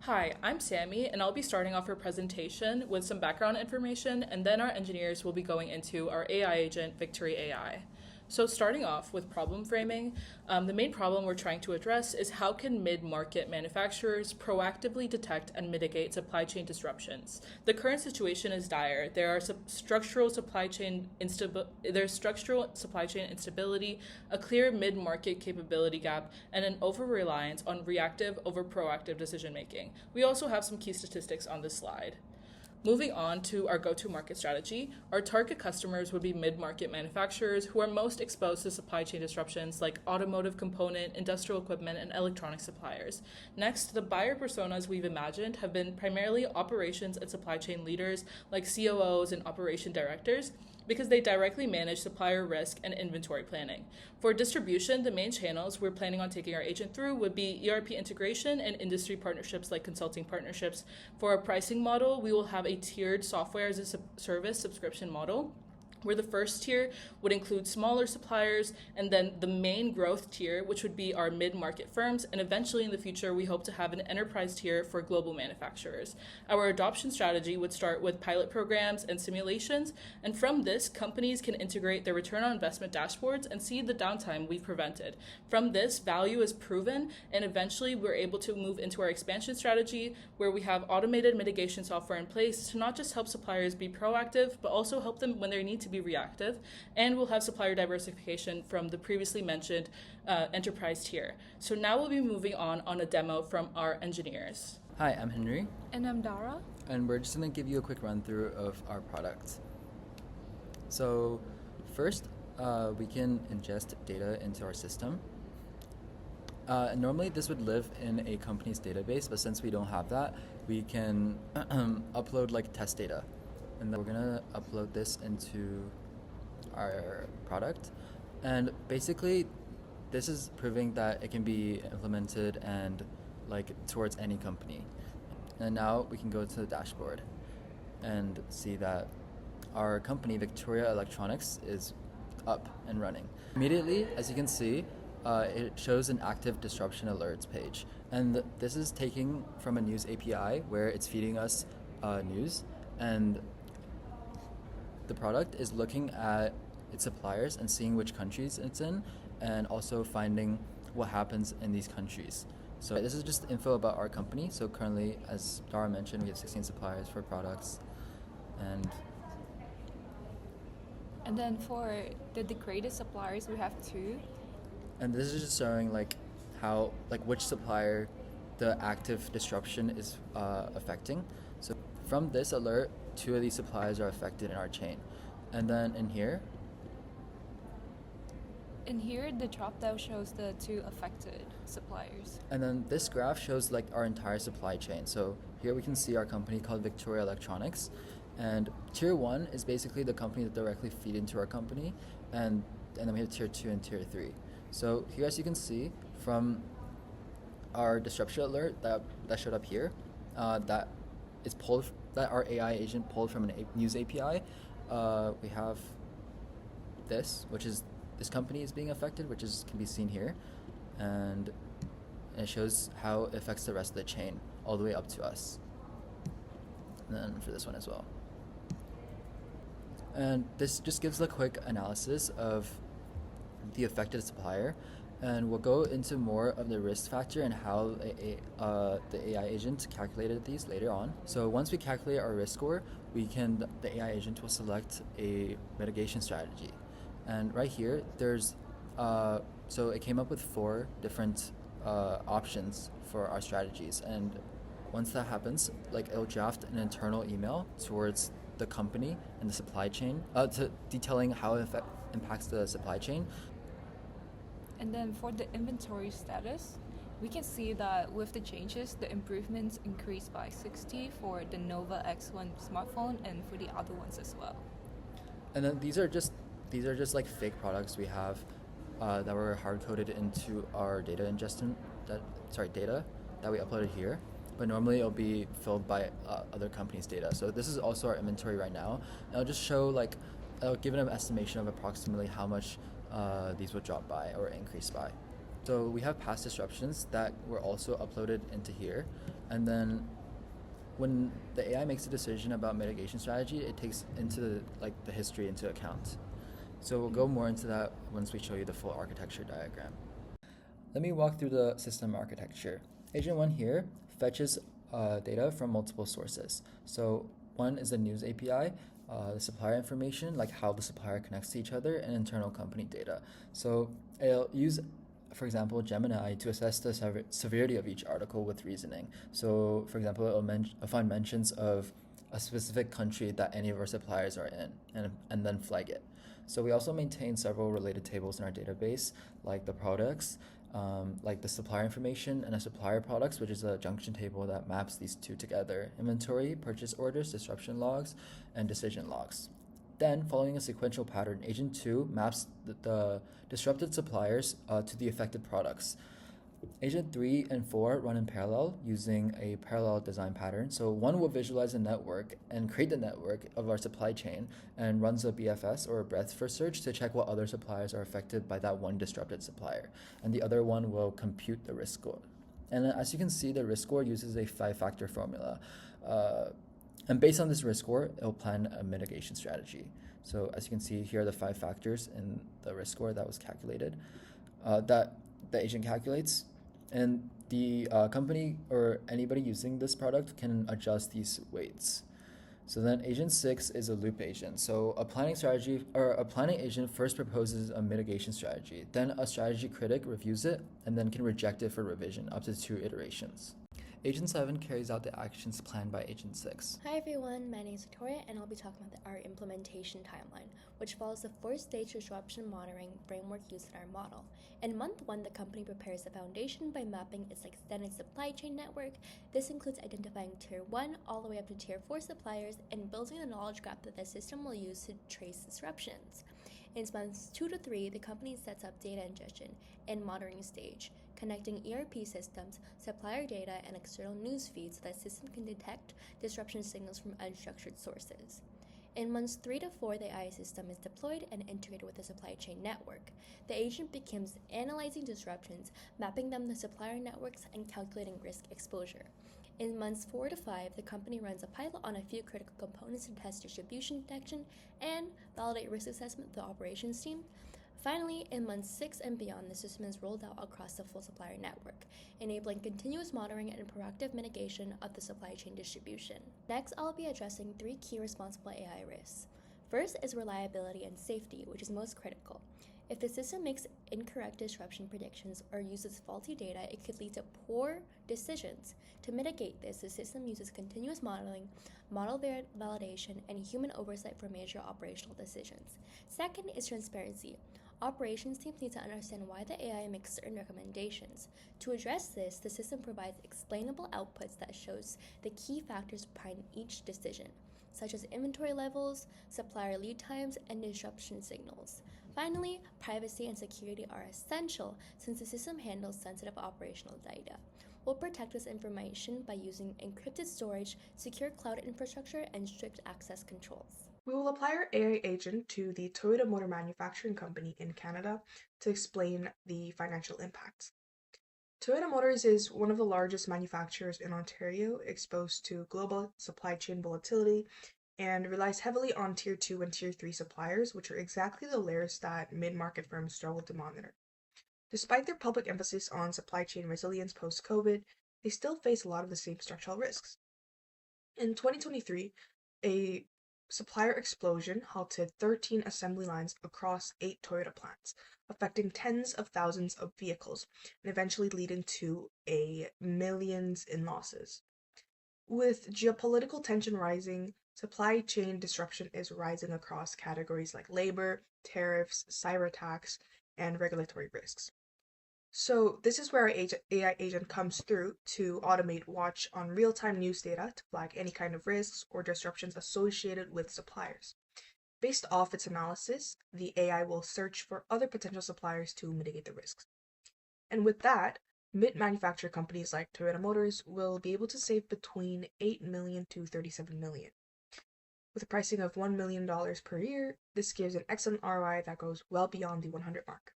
Hi, I'm Sammy, and I'll be starting off our presentation with some background information, and then our engineers will be going into our AI agent, Victory AI. So starting off with problem framing, the main problem we're trying to address is how can mid-market manufacturers proactively detect and mitigate supply chain disruptions? The current situation is dire. There's structural supply chain instability, a clear mid-market capability gap, and an over-reliance on reactive over proactive decision making. We also have some key statistics on this slide. Moving on to our go-to-market strategy, our target customers would be mid-market manufacturers who are most exposed to supply chain disruptions like automotive component, industrial equipment, and electronic suppliers. Next, the buyer personas we've imagined have been primarily operations and supply chain leaders like COOs and operation directors, because they directly manage supplier risk and inventory planning. For distribution, the main channels we're planning on taking our agent through would be ERP integration and industry partnerships like consulting partnerships. For our pricing model, we will have a tiered software as a service subscription model, where the first tier would include smaller suppliers, and then the main growth tier, which would be our mid-market firms, and eventually in the future we hope to have an enterprise tier for global manufacturers. Our adoption strategy would start with pilot programs and simulations, and from this, companies can integrate their return on investment dashboards and see the downtime we've prevented. From this, value is proven, and eventually we're able to move into our expansion strategy, where we have automated mitigation software in place to not just help suppliers be proactive, but also help them when they need to be reactive, and we'll have supplier diversification from the previously mentioned enterprise tier. So now we'll be moving on a demo from our engineers. Hi, I'm Henry. And I'm Dara. And we're just going to give you a quick run through of our product. So first, we can ingest data into our system. Normally this would live in a company's database, but since we don't have that, we can upload like test data. And then we're gonna upload this into our product. And basically, this is proving that it can be implemented and like towards any company. And now we can go to the dashboard and see that our company, Victoria Electronics, is up and running. Immediately, as you can see, it shows an active disruption alerts page. And this is taking from a news API where it's feeding us news, and the product is looking at its suppliers and seeing which countries it's in, and also finding what happens in these countries. So this is just info about our company. So currently, as Dara mentioned, we have 16 suppliers for products. And then for the degraded suppliers, we have 2. And this is just showing like how, like which supplier the active disruption is affecting. So from this alert, 2 of these suppliers are affected in our chain. And then in here, the drop-down shows the 2 affected suppliers. And then this graph shows like our entire supply chain. So here we can see our company called Victoria Electronics. And tier 1 is basically the company that directly feed into our company. And then we have tier 2 and tier 3. So here, as you can see, from our disruption alert that showed up here, that our AI agent pulled from a news API, we have this, which is this company is being affected, which can be seen here, and it shows how it affects the rest of the chain all the way up to us. And then for this one as well. And this just gives a quick analysis of the affected supplier, and we'll go into more of the risk factor and how the AI agent calculated these later on. So once we calculate our risk score, the AI agent will select a mitigation strategy. And right here, there's so it came up with 4 different options for our strategies. And once that happens, like it'll draft an internal email towards the company and the supply chain, detailing how it impacts the supply chain. And then for the inventory status, we can see that with the changes, the improvements increased by 60 for the Nova X1 smartphone and for the other ones as well. And then these are just like fake products we have that were hard-coded into our data data that we uploaded here. But normally it'll be filled by other companies' data. So this is also our inventory right now. And I'll just show I'll give it an estimation of approximately how much these would drop by or increase by. So we have past disruptions that were also uploaded into here. And then when the AI makes a decision about mitigation strategy, it takes into the history into account. So we'll go more into that once we show you the full architecture diagram. Let me walk through the system architecture. Agent 1 here fetches data from multiple sources. So one is the news API, the supplier information, like how the supplier connects to each other, and internal company data. So it'll use, for example, Gemini to assess the severity of each article with reasoning. So, for example, it'll find mentions of a specific country that any of our suppliers are in, and then flag it. So we also maintain several related tables in our database, like the products, like the supplier information, and a supplier products, which is a junction table that maps these two together: inventory, purchase orders, disruption logs, and decision logs. Then, following a sequential pattern, Agent 2 maps the disrupted suppliers to the affected products. Agent 3 and 4 run in parallel using a parallel design pattern. So one will visualize a network and create the network of our supply chain and runs a BFS or a breadth first search to check what other suppliers are affected by that one disrupted supplier. And the other one will compute the risk score. And as you can see, the risk score uses a 5-factor formula. And based on this risk score, it'll plan a mitigation strategy. So as you can see, here are the 5 factors in the risk score that was calculated, that the agent calculates. And the company or anybody using this product can adjust these weights. So then agent 6 is a loop agent. So a planning agent first proposes a mitigation strategy. Then a strategy critic reviews it and then can reject it for revision up to 2 iterations. Agent 7 carries out the actions planned by Agent 6. Hi everyone, my name is Victoria and I'll be talking about our implementation timeline, which follows the 4-stage disruption monitoring framework used in our model. In month 1, the company prepares the foundation by mapping its extended supply chain network. This includes identifying Tier 1 all the way up to Tier 4 suppliers and building the knowledge graph that the system will use to trace disruptions. In months 2 to 3, the company sets up data ingestion and monitoring stage, connecting ERP systems, supplier data, and external news feeds so that the system can detect disruption signals from unstructured sources. In months 3 to 4, the AI system is deployed and integrated with the supply chain network. The agent begins analyzing disruptions, mapping them to supplier networks, and calculating risk exposure. In months 4 to 5, the company runs a pilot on a few critical components to test distribution detection and validate risk assessment with the operations team. Finally, in months 6 and beyond, the system is rolled out across the full supplier network, enabling continuous monitoring and proactive mitigation of the supply chain distribution. Next, I'll be addressing 3 key responsible AI risks. First is reliability and safety, which is most critical. If the system makes incorrect disruption predictions or uses faulty data, it could lead to poor decisions. To mitigate this, the system uses continuous modeling, model validation, and human oversight for major operational decisions. Second is transparency. Operations teams need to understand why the AI makes certain recommendations. To address this, the system provides explainable outputs that shows the key factors behind each decision, such as inventory levels, supplier lead times, and disruption signals. Finally, privacy and security are essential since the system handles sensitive operational data. We'll protect this information by using encrypted storage, secure cloud infrastructure, and strict access controls. We will apply our AI agent to the Toyota Motor Manufacturing Company in Canada to explain the financial impacts. Toyota Motors is one of the largest manufacturers in Ontario, exposed to global supply chain volatility, and relies heavily on Tier 2 and Tier 3 suppliers, which are exactly the layers that mid-market firms struggle to monitor. Despite their public emphasis on supply chain resilience post-COVID, they still face a lot of the same structural risks. In 2023, a supplier explosion halted 13 assembly lines across 8 Toyota plants, affecting tens of thousands of vehicles and eventually leading to millions in losses. With geopolitical tension rising, supply chain disruption is rising across categories like labor, tariffs, cyber attacks, and regulatory risks. So this is where our AI agent comes through to automate watch on real-time news data to flag any kind of risks or disruptions associated with suppliers. Based off its analysis, the AI will search for other potential suppliers to mitigate the risks. And with that, mid-manufacturer companies like Toyota Motors will be able to save between $8 million to $37 million. With a pricing of $1 million per year, this gives an excellent ROI that goes well beyond the 100 mark.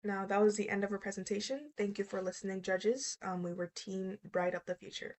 Now, that was the end of our presentation. Thank you for listening, judges. We were Team Bright Up the Future.